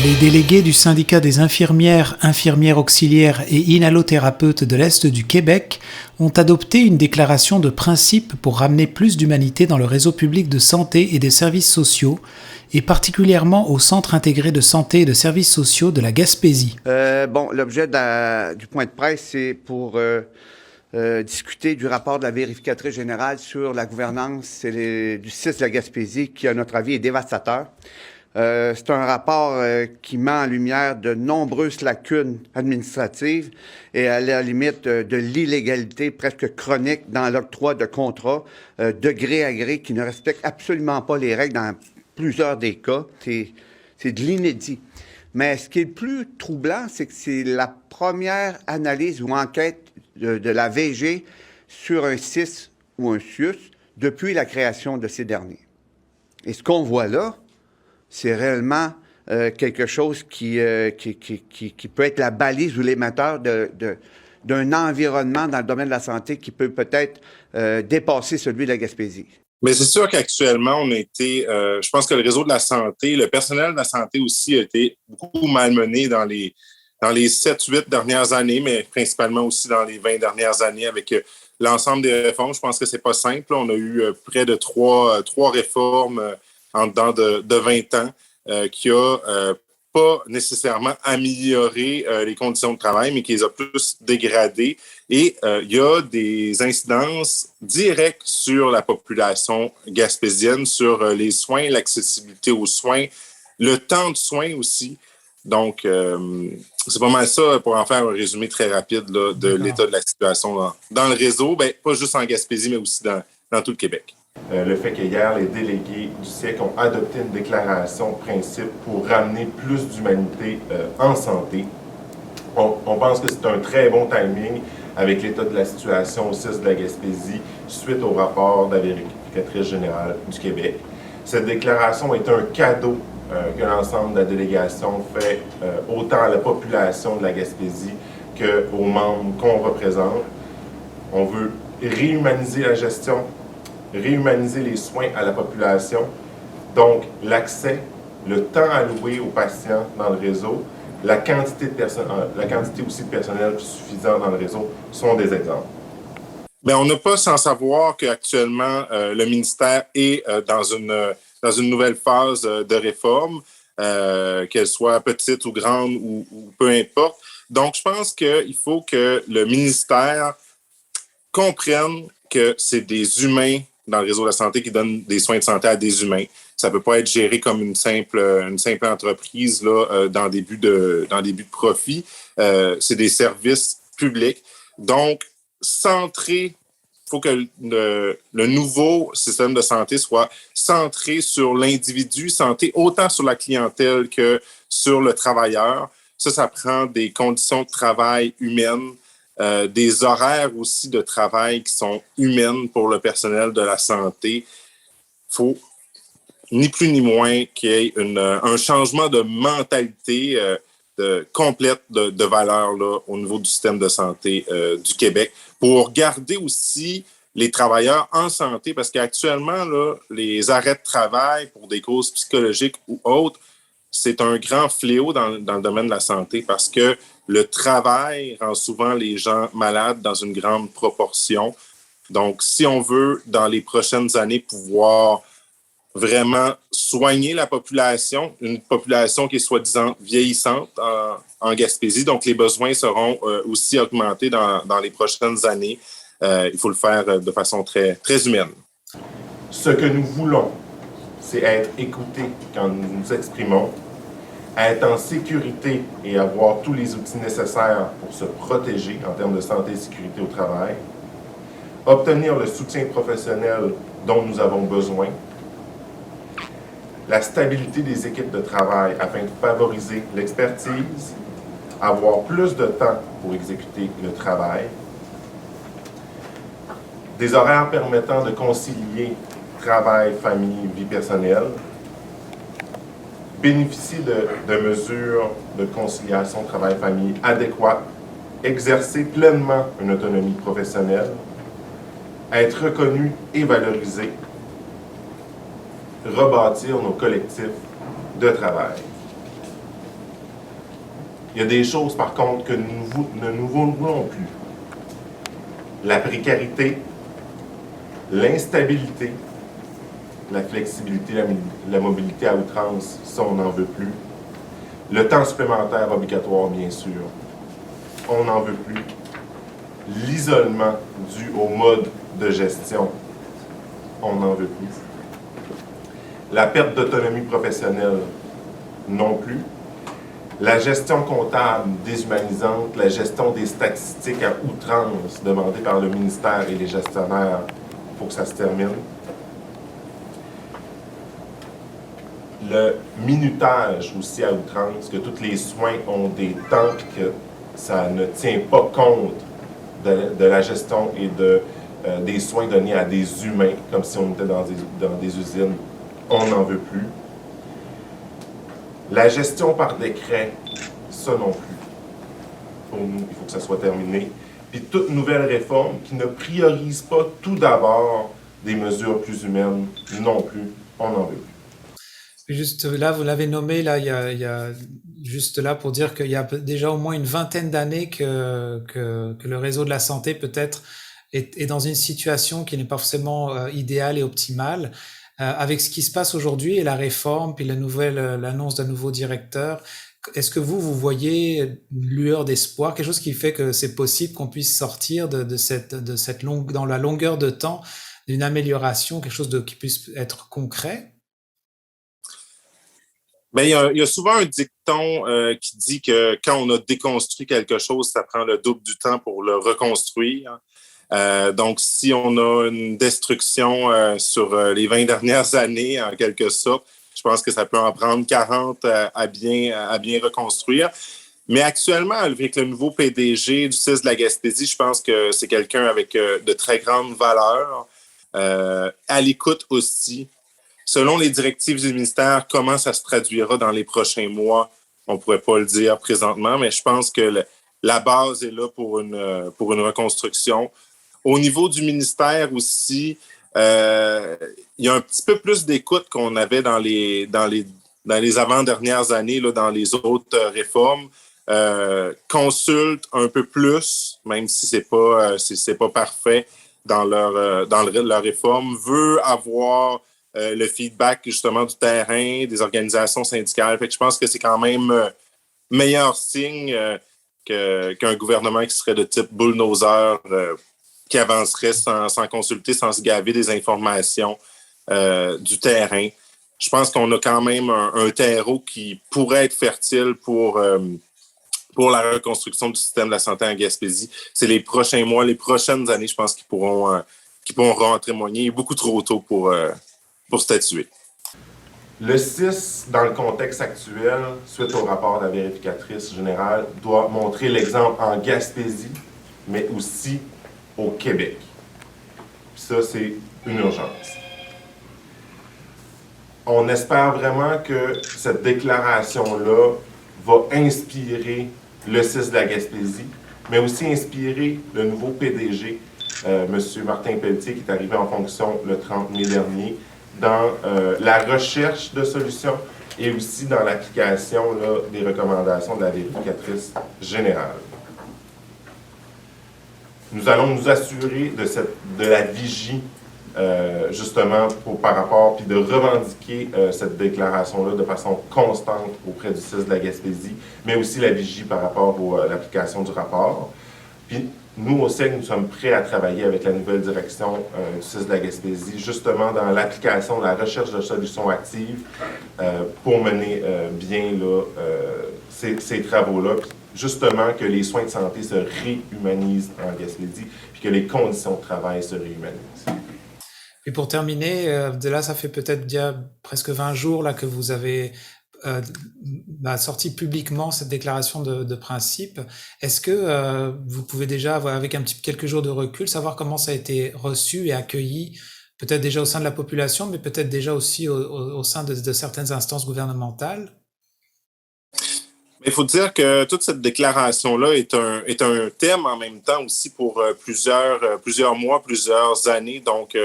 Les délégués du syndicat des infirmières, infirmières auxiliaires et inhalothérapeutes de l'Est du Québec ont adopté une déclaration de principe pour ramener plus d'humanité dans le réseau public de santé et des services sociaux, et particulièrement au Centre intégré de santé et de services sociaux de la Gaspésie. L'objet du point de presse, c'est pour discuter du rapport de la vérificatrice générale sur la gouvernance du CIS de la Gaspésie, qui, à notre avis, est dévastateur. C'est un rapport qui met en lumière de nombreuses lacunes administratives et à la limite de l'illégalité presque chronique dans l'octroi de contrats de gré à gré qui ne respectent absolument pas les règles dans plusieurs des cas. C'est de l'inédit. Mais ce qui est le plus troublant, c'est que c'est la première analyse ou enquête de la VG sur un CIS ou un CIUS depuis la création de ces derniers. Et ce qu'on voit là, c'est réellement quelque chose qui peut être la balise ou l'émetteur d'un environnement dans le domaine de la santé qui peut peut-être dépasser celui de la Gaspésie. Mais c'est sûr qu'actuellement, on a été, je pense que le réseau de la santé, le personnel de la santé aussi a été beaucoup malmené dans les 7-8 dernières années, mais principalement aussi dans les 20 dernières années avec l'ensemble des réformes. Je pense que c'est pas simple. On a eu près de trois réformes en dedans de 20 ans qui a pas nécessairement amélioré les conditions de travail, mais qui les a plus dégradées. Et il y a des incidences directes sur la population gaspésienne, sur les soins, l'accessibilité aux soins, le temps de soins aussi. Donc, c'est pas mal ça pour en faire un résumé très rapide là, de l'état de la situation dans le réseau, pas juste en Gaspésie, mais aussi dans tout le Québec. Le fait qu'hier, les délégués du SIEC ont adopté une déclaration de principe pour ramener plus d'humanité en santé. On pense que c'est un très bon timing avec l'état de la situation au CIS de la Gaspésie suite au rapport de la vérificatrice générale du Québec. Cette déclaration est un cadeau que l'ensemble de la délégation fait autant à la population de la Gaspésie qu'aux membres qu'on représente. On veut réhumaniser la gestion, réhumaniser les soins à la population, donc l'accès, le temps alloué aux patients dans le réseau, la quantité aussi de personnel suffisant dans le réseau sont des exemples. On n'a pas sans savoir qu'actuellement, le ministère est dans une nouvelle phase de réforme, qu'elle soit petite ou grande ou peu importe. Donc, je pense qu'il faut que le ministère comprenne que c'est des humains dans le réseau de la santé qui donnent des soins de santé à des humains. Ça ne peut pas être géré comme une simple entreprise là, dans des buts de profit. C'est des services publics. Donc, il faut que le nouveau système de santé soit centré sur l'individu, centré autant sur la clientèle que sur le travailleur. Ça prend des conditions de travail humaines, des horaires aussi de travail qui sont humaines pour le personnel de la santé. Il faut ni plus ni moins qu'il y ait un changement de mentalité complète de valeur là, au niveau du système de santé du Québec pour garder aussi les travailleurs en santé parce qu'actuellement, là, les arrêts de travail pour des causes psychologiques ou autres, c'est un grand fléau dans le domaine de la santé parce que le travail rend souvent les gens malades dans une grande proportion. Donc, si on veut, dans les prochaines années, pouvoir vraiment soigner la population, une population qui est soi-disant vieillissante en Gaspésie. Donc, les besoins seront aussi augmentés dans les prochaines années. Il faut le faire de façon très, très humaine. Ce que nous voulons, c'est être écoutés quand nous nous exprimons, être en sécurité et avoir tous les outils nécessaires pour se protéger en termes de santé et sécurité au travail, obtenir le soutien professionnel dont nous avons besoin, la stabilité des équipes de travail afin de favoriser l'expertise, avoir plus de temps pour exécuter le travail, des horaires permettant de concilier travail, famille, vie personnelle, bénéficier de mesures de conciliation travail-famille adéquates, exercer pleinement une autonomie professionnelle, être reconnu et valorisé, rebâtir nos collectifs de travail. Il y a des choses, par contre, que nous ne voulons plus. La précarité, l'instabilité, la flexibilité, la mobilité à outrance, ça, on n'en veut plus. Le temps supplémentaire obligatoire, bien sûr, on n'en veut plus. L'isolement dû au mode de gestion, on n'en veut plus. La perte d'autonomie professionnelle, non plus. La gestion comptable déshumanisante, la gestion des statistiques à outrance demandée par le ministère et les gestionnaires, il faut que ça se termine. Le minutage aussi à outrance, que tous les soins ont des temps et que ça ne tient pas compte de la gestion et des soins donnés à des humains, comme si on était dans des usines, on n'en veut plus. La gestion par décret, ça non plus. Pour nous, il faut que ça soit terminé. Puis toute nouvelle réforme qui ne priorise pas tout d'abord des mesures plus humaines, non plus, on n'en veut plus. Juste là, vous l'avez nommé, là, il y a juste là pour dire qu'il y a déjà au moins une vingtaine d'années que le réseau de la santé peut-être est dans une situation qui n'est pas forcément idéale et optimale. Avec ce qui se passe aujourd'hui et la réforme, puis l'annonce d'un nouveau directeur, est-ce que vous voyez une lueur d'espoir, quelque chose qui fait que c'est possible qu'on puisse sortir de cette dans la longueur de temps d'une amélioration, quelque chose qui puisse être concret? Bien, il y a souvent un dicton qui dit que quand on a déconstruit quelque chose, ça prend le double du temps pour le reconstruire. Donc, si on a une destruction sur les 20 dernières années, en quelque sorte, je pense que ça peut en prendre 40 à bien reconstruire. Mais actuellement, avec le nouveau PDG du CIS de la Gaspésie, je pense que c'est quelqu'un avec de très grandes valeurs, à l'écoute aussi. Selon les directives du ministère, comment ça se traduira dans les prochains mois, on ne pourrait pas le dire présentement, mais je pense que la base est là pour une reconstruction. Au niveau du ministère aussi, il y a un petit peu plus d'écoute qu'on avait dans les avant-dernières années, là, dans les autres réformes. Consulte un peu plus, même si c'est pas parfait dans leur réforme, veut avoir le feedback justement du terrain, des organisations syndicales. Fait que je pense que c'est quand même meilleur signe qu'un gouvernement qui serait de type bulldozer, qui avancerait sans consulter, sans se gaver des informations du terrain. Je pense qu'on a quand même un terreau qui pourrait être fertile pour la reconstruction du système de la santé en Gaspésie. C'est les prochains mois, les prochaines années, je pense, qui pourront en témoigner. Il est beaucoup trop tôt pour statuer. Le CIS, dans le contexte actuel, suite au rapport de la vérificatrice générale, doit montrer l'exemple en Gaspésie, mais aussi au Québec. Puis ça, c'est une urgence. On espère vraiment que cette déclaration-là va inspirer le CIS de la Gaspésie, mais aussi inspirer le nouveau PDG, M. Martin Pelletier, qui est arrivé en fonction le 30 mai dernier, dans la recherche de solutions et aussi dans l'application là, des recommandations de la vérificatrice générale. Nous allons nous assurer de la vigie, justement, par rapport, puis de revendiquer cette déclaration-là de façon constante auprès du CIS de la Gaspésie, mais aussi la vigie par rapport à l'application du rapport. Puis, nous, au SEG, nous sommes prêts à travailler avec la nouvelle direction du CIS de la Gaspésie, justement dans l'application, la recherche de solutions actives pour mener bien là, ces travaux-là. Puis justement, que les soins de santé se réhumanisent en Gaspésie, puis que les conditions de travail se réhumanisent. Et pour terminer, de là, ça fait peut-être déjà presque 20 jours là, que vous avez sorti publiquement cette déclaration de principe. Est-ce que vous pouvez déjà, avec quelques jours de recul, savoir comment ça a été reçu et accueilli, peut-être déjà au sein de la population, mais peut-être déjà aussi au sein de certaines instances gouvernementales? Il faut dire que toute cette déclaration-là est un thème en même temps aussi pour plusieurs mois, plusieurs années. Donc,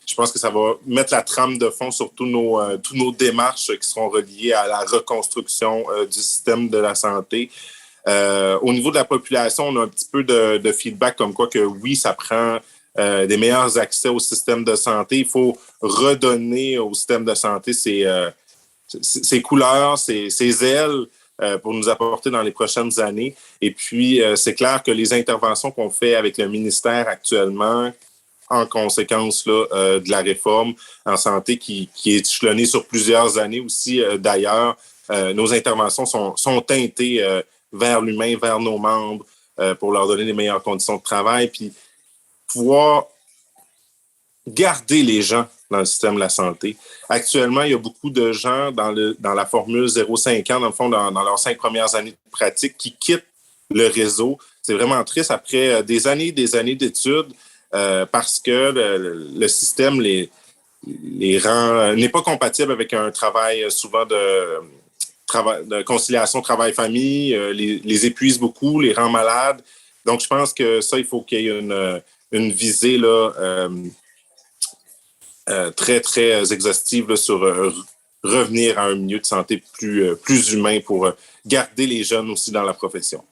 je pense que ça va mettre la trame de fond sur tous nos démarches qui seront reliées à la reconstruction du système de la santé. Au niveau de la population, on a un petit peu de feedback comme quoi que oui, ça prend des meilleurs accès au système de santé. Il faut redonner au système de santé ses couleurs, ses ailes pour nous apporter dans les prochaines années. Et puis, c'est clair que les interventions qu'on fait avec le ministère actuellement, en conséquence là, de la réforme en santé qui est échelonnée sur plusieurs années aussi d'ailleurs, nos interventions sont teintées vers l'humain, vers nos membres, pour leur donner les meilleures conditions de travail, puis pouvoir garder les gens dans le système de la santé. Actuellement, il y a beaucoup de gens dans la formule 0,5 ans, dans le fond, dans leurs 5 premières années de pratique, qui quittent le réseau. C'est vraiment triste après des années d'études, parce que le système les rend n'est pas compatible avec un travail souvent de conciliation travail-famille, les épuise beaucoup, les rend malades. Donc, je pense que ça, il faut qu'il y ait une visée là, très, très exhaustive là, sur revenir à un milieu de santé plus humain pour garder les jeunes aussi dans la profession.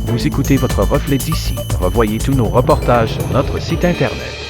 Vous écoutez votre reflet d'ici. Revoyez tous nos reportages sur notre site Internet.